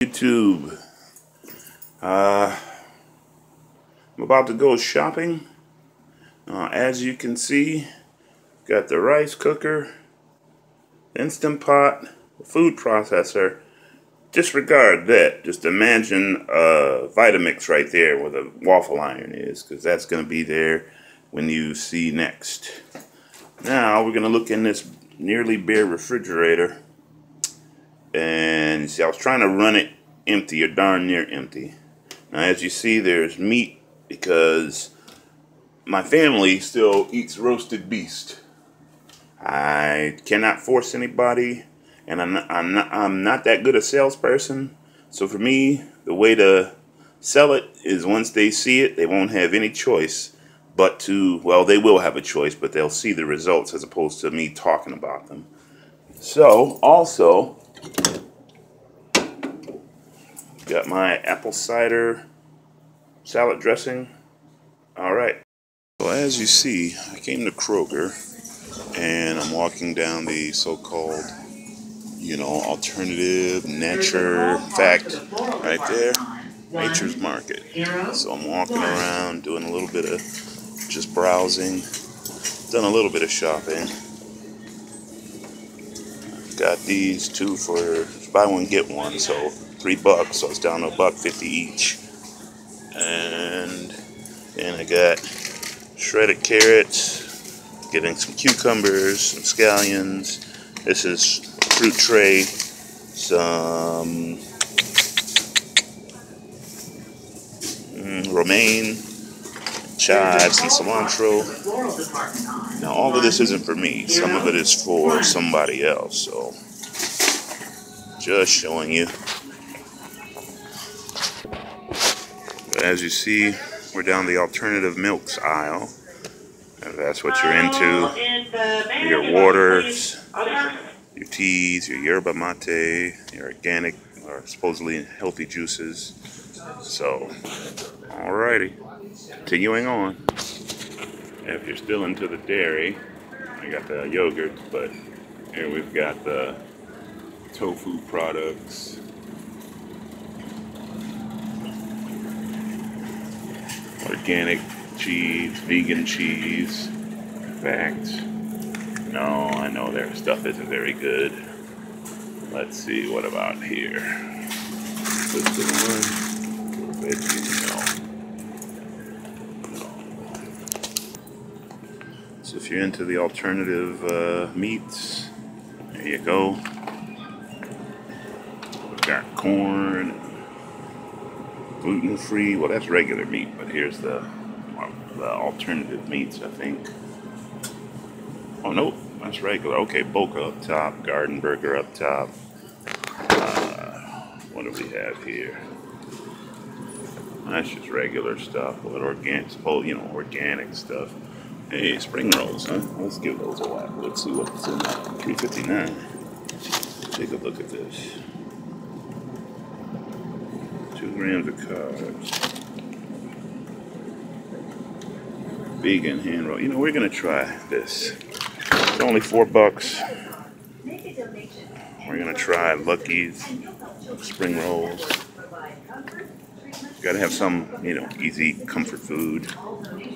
YouTube. I'm about to go shopping. As you can see, got the rice cooker, Instant Pot, food processor. Disregard that. Just imagine a Vitamix right there where the waffle iron is, because that's going to be there when you see next. Now we're going to look in this nearly bare refrigerator. And see, I was trying to run it empty or darn near empty. Now as you see, there's meat because my family still eats roasted beast. I cannot force anybody, and I'm not that good a salesperson. So for me, the way to sell it is once they see it, they won't have any choice but to, well, they will have a choice, but they'll see the results as opposed to me talking about them. So also, got my apple cider salad dressing. Alright. So as you see, I came to Kroger and I'm walking down the so-called, alternative nature fact right there, Nature's Market. So I'm walking around doing a little bit of just browsing, done a little bit of shopping. Got these two for buy one get one, so $3, so it's down to $1.50 each. And then I got shredded carrots, getting some cucumbers, some scallions. This is fruit tray, some romaine, chives, and cilantro. Now all of this isn't for me. Some of it is for somebody else, so just showing you. But as you see, we're down the alternative milks aisle. If that's what you're into, your waters, your teas, your yerba mate, your organic or supposedly healthy juices. So, alrighty, continuing on. If you're still into the dairy, I got the yogurt, but here we've got the tofu products. Organic cheese, vegan cheese. In fact, no, I know their stuff isn't very good. Let's see, what about here? This is one. No. So if you're into the alternative meats, there you go. We've got corn. Gluten-free, well that's regular meat, but here's the alternative meats, I think. Oh nope, that's regular. Okay, Boca up top, Garden Burger up top. What do we have here? That's just regular stuff, but organic, organic stuff. Hey, spring rolls, huh? Let's give those a whack. Let's see what's in that. $3.59. Take a look at this. 2 grams of carbs. Vegan hand roll. We're gonna try this. It's only $4. We're gonna try Lucky's spring rolls. Gotta have some, easy comfort food,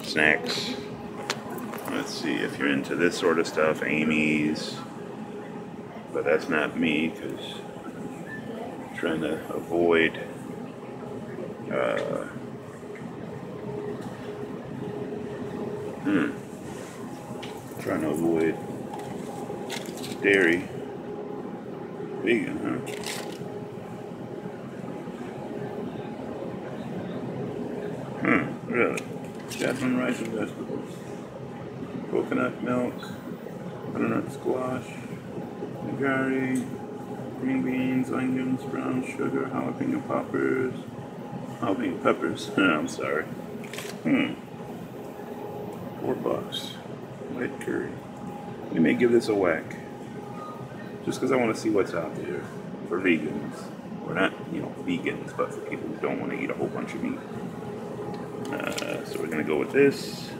snacks. Let's see if you're into this sort of stuff. Amy's, but that's not me because I'm trying to avoid. Trying to avoid dairy. Vegan, huh? Really? Jasmine rice and vegetables. Coconut milk. Butternut squash. Nigari. Green beans, onions, brown sugar, jalapeno poppers. Jalapeno peppers. I'm sorry. $4. White curry. We may give this a whack. Just because I want to see what's out there for vegans. We're not, vegans, but for people who don't want to eat a whole bunch of meat. So we're going to go with this.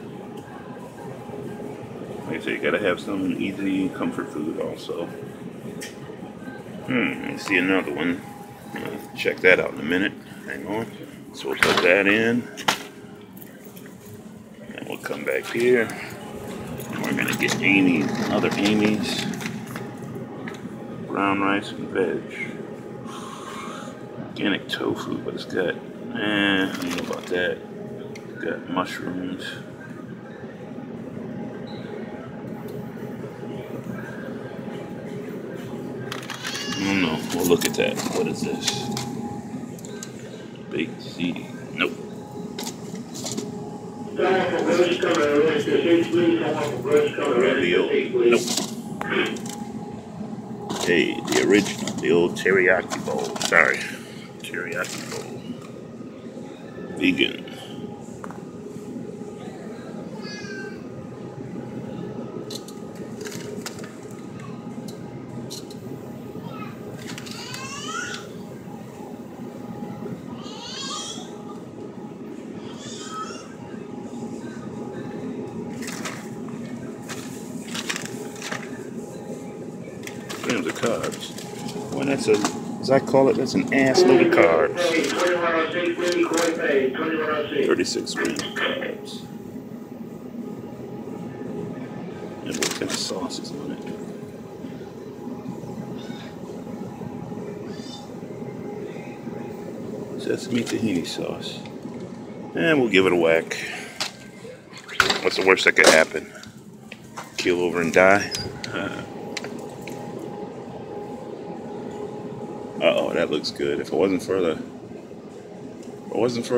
Like I say, you got to have some easy comfort food also. Let's see another one. check that out in a minute. Hang on. So we'll put that in. And we'll come back here. And we're gonna get other Amy's brown rice and veg. Organic tofu, but it's got, I don't know about that. It's got mushrooms. I don't know. We'll look at that. What is this? Baked ziti. Nope. Ravioli. Nope. Hey, the original, the old teriyaki bowl. Sorry. Teriyaki bowl. Vegan. Grams of carbs. Well, that's as I call it, that's an ass load of carbs. 36 grams of carbs. And what kind of sauce is on it? Sesame tahini sauce. And we'll give it a whack. What's the worst that could happen? Keel over and die? Uh-oh, that looks good. If it wasn't for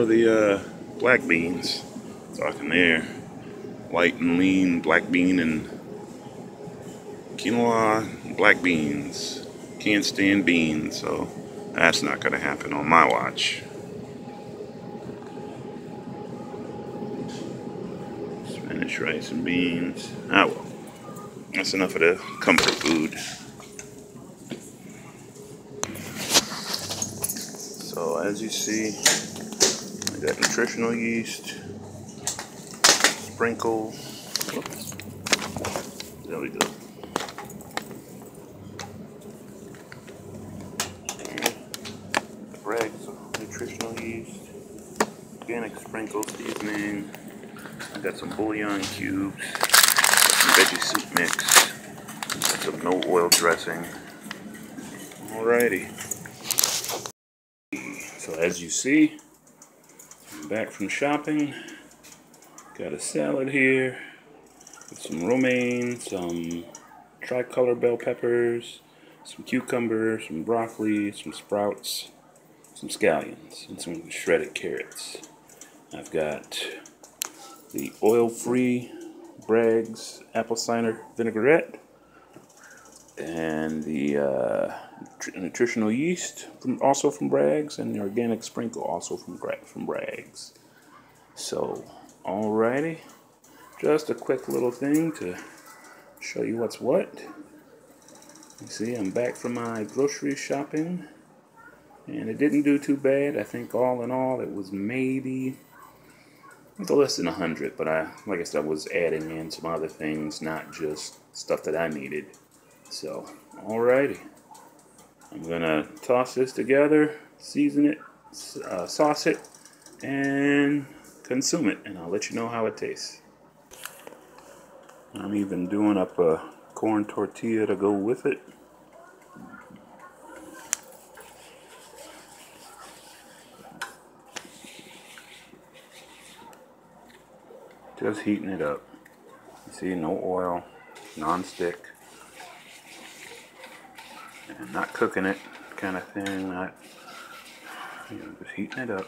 the black beans, talking there, light and lean black bean and quinoa, black beans. Can't stand beans, so that's not gonna happen on my watch. Spinach, rice, and beans. Ah well, that's enough of the comfort food. So as you see, I got nutritional yeast, sprinkle, whoops, there we go. Rags of nutritional yeast, organic sprinkle seasoning, I got some bouillon cubes, some veggie soup mix, got some no oil dressing. Alrighty. So as you see, I'm back from shopping. Got a salad here with some romaine, some tricolor bell peppers, some cucumbers, some broccoli, some sprouts, some scallions, and some shredded carrots. I've got the oil-free Bragg's apple cider vinaigrette and the nutritional yeast, also from Bragg's, and the organic sprinkle, also from Bragg's. So, alrighty, just a quick little thing to show you what's what. You see, I'm back from my grocery shopping, and it didn't do too bad. I think all in all, it was maybe less than 100, but like I said, I was adding in some other things, not just stuff that I needed. So, alrighty. I'm gonna toss this together, season it, sauce it, and consume it, and I'll let you know how it tastes. I'm even doing up a corn tortilla to go with it. Just heating it up. You see, no oil, non-stick, and not cooking it, kind of thing. Not, just heating it up.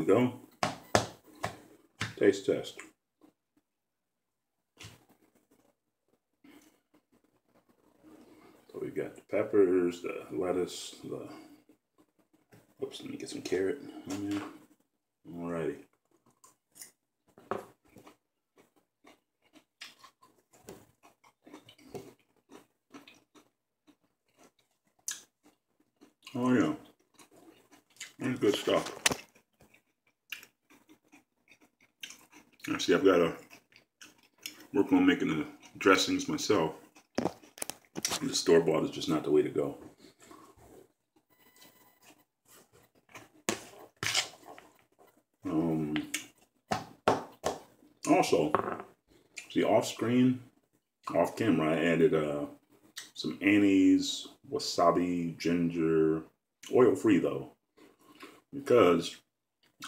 go. Taste test. So we got the peppers, the lettuce, oops, let me get some carrot in there. Alrighty. Oh yeah, that's good stuff. Actually, I've got to work on making the dressings myself. The store-bought is just not the way to go. Also, see, off-screen, off-camera, I added some anise, wasabi, ginger, oil-free though, because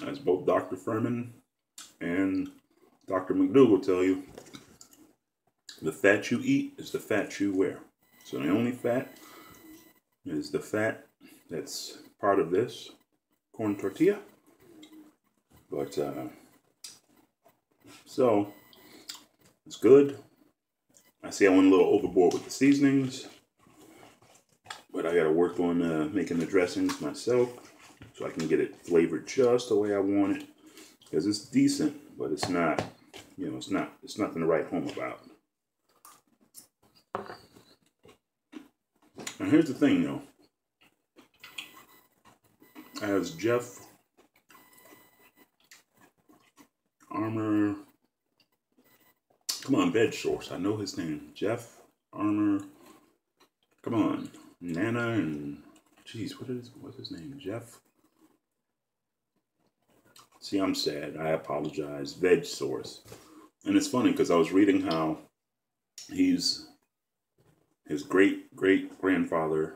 as both Dr. Furman and Dr. McDougall tell you, the fat you eat is the fat you wear. So the only fat is the fat that's part of this corn tortilla. But, so, it's good. I see I went a little overboard with the seasonings, but I gotta work on making the dressings myself so I can get it flavored just the way I want it. Because it's decent, but it's not, you know, it's nothing to write home about. Now here's the thing though. As Jeff Armour, come on, Veg Source, I know his name. Jeff Armour, come on, Nana and, geez, what's his name? Jeff? See, I'm sad, I apologize. Veg Source. And it's funny because I was reading how his great-great-grandfather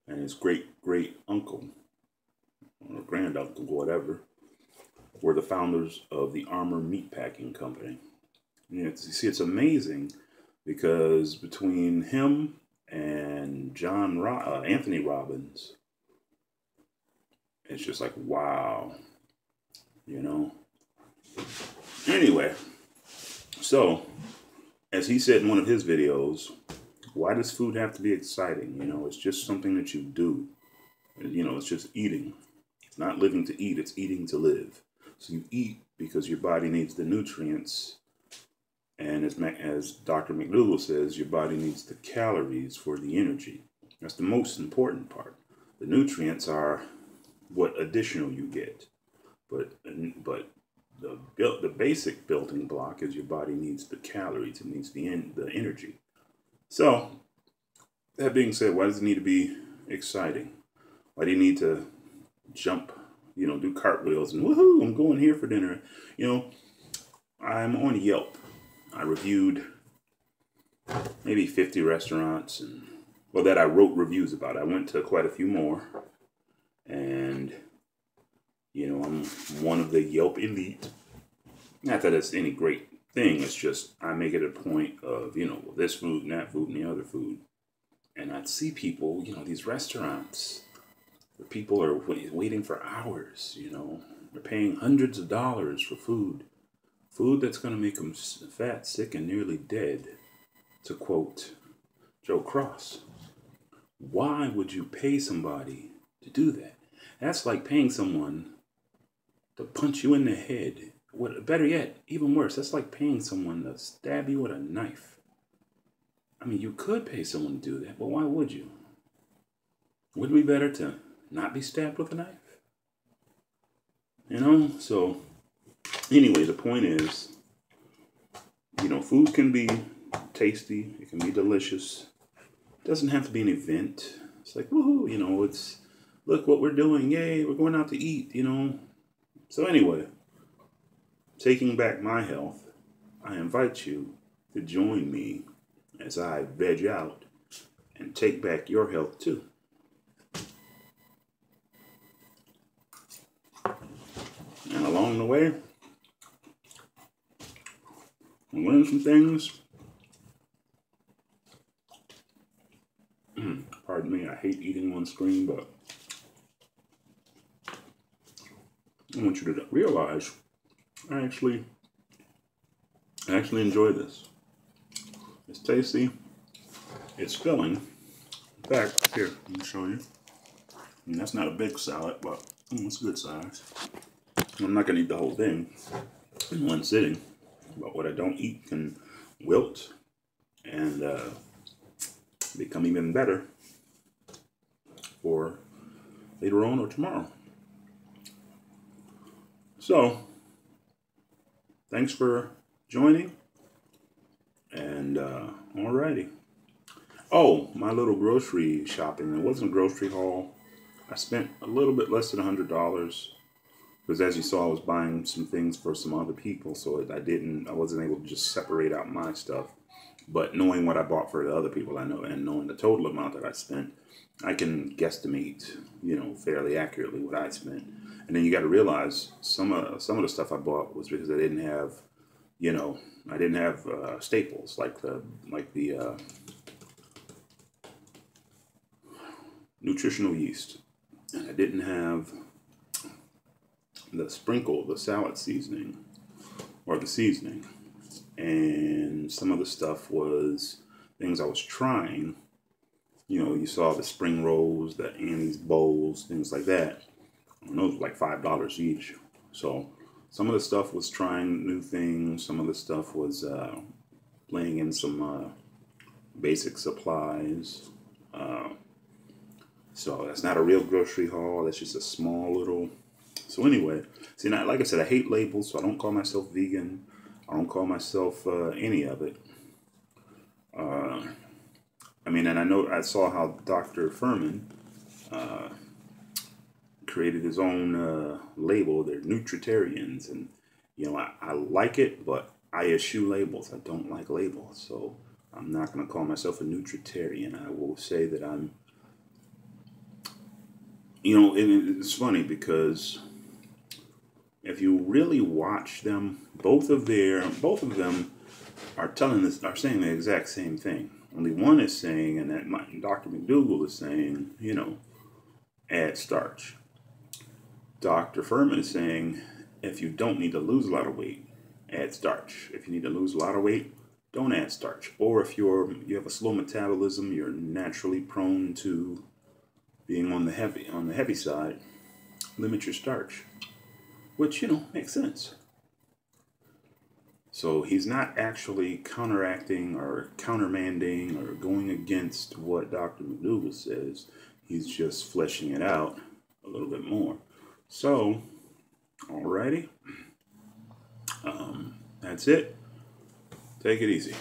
and his great-great-uncle, or granduncle, whatever, were the founders of the Armour Meatpacking Company. You see, it's amazing because between him and Anthony Robbins, it's just like, wow, you know. Anyway, so, as he said in one of his videos, why does food have to be exciting? You know, it's just something that you do. You know, it's just eating. It's not living to eat, it's eating to live. So you eat because your body needs the nutrients. And as Dr. McDougall says, your body needs the calories for the energy. That's the most important part. The nutrients are what additional you get. But the basic building block is your body needs the calories. It needs the energy. So, that being said, why does it need to be exciting? Why do you need to jump, you know, do cartwheels and woohoo, I'm going here for dinner? You know, I'm on Yelp. I reviewed maybe 50 restaurants, and well, that I wrote reviews about. I went to quite a few more, and you know, I'm one of the Yelp elite. Not that it's any great thing. It's just I make it a point of, you know, this food and that food and the other food, and I'd see people, you know, these restaurants where people are waiting for hours. You know, they're paying hundreds of dollars for food. Food that's going to make them fat, sick, and nearly dead, to quote Joe Cross. Why would you pay somebody to do that? That's like paying someone to punch you in the head. Better yet, even worse, that's like paying someone to stab you with a knife. I mean, you could pay someone to do that, but why would you? Wouldn't it be better to not be stabbed with a knife? You know, so... Anyway, the point is, you know, food can be tasty. It can be delicious. It doesn't have to be an event. It's like, woohoo, you know, it's, look what we're doing. Yay, we're going out to eat, you know. So anyway, taking back my health, I invite you to join me as I veg out and take back your health too. And along the way, I learned some things. Pardon me, I hate eating on screen, but I want you to realize I actually enjoy this. It's tasty. It's filling. In fact, here, let me show you. And that's not a big salad, but it's a good size. I'm not going to eat the whole thing in one sitting, but what I don't eat can wilt and become even better for later on or tomorrow. So, thanks for joining, and alrighty. Oh, my little grocery shopping. It wasn't a grocery haul. I spent a little bit less than $100 because, as you saw, I was buying some things for some other people, so I wasn't able to just separate out my stuff. But knowing what I bought for the other people, I know, and knowing the total amount that I spent, I can guesstimate, fairly accurately what I spent. And then you got to realize some of the stuff I bought was because I didn't have, staples like the nutritional yeast, and I didn't have the salad seasoning, or the seasoning, and some of the stuff was things I was trying. You saw the spring rolls, the Annie's bowls, things like that. And those were like $5 each. So some of the stuff was trying new things. Some of the stuff was laying in some basic supplies. So that's not a real grocery haul. That's just a small little. So anyway, see, now, like I said, I hate labels, so I don't call myself vegan. I don't call myself any of it. And I saw how Dr. Furman created his own label. They're Nutritarians, and I like it, but I eschew labels. I don't like labels, so I'm not going to call myself a Nutritarian. I will say that I'm. It's funny because if you really watch them, both of them are saying the exact same thing. Only one is saying, and that Dr. McDougall is saying, add starch. Dr. Furman is saying, if you don't need to lose a lot of weight, add starch. If you need to lose a lot of weight, don't add starch. Or if you have a slow metabolism, you're naturally prone to being on the heavy side, limit your starch, which makes sense. So he's not actually counteracting or countermanding or going against what Dr. McDougall says. He's just fleshing it out a little bit more. So, alrighty, that's it. Take it easy.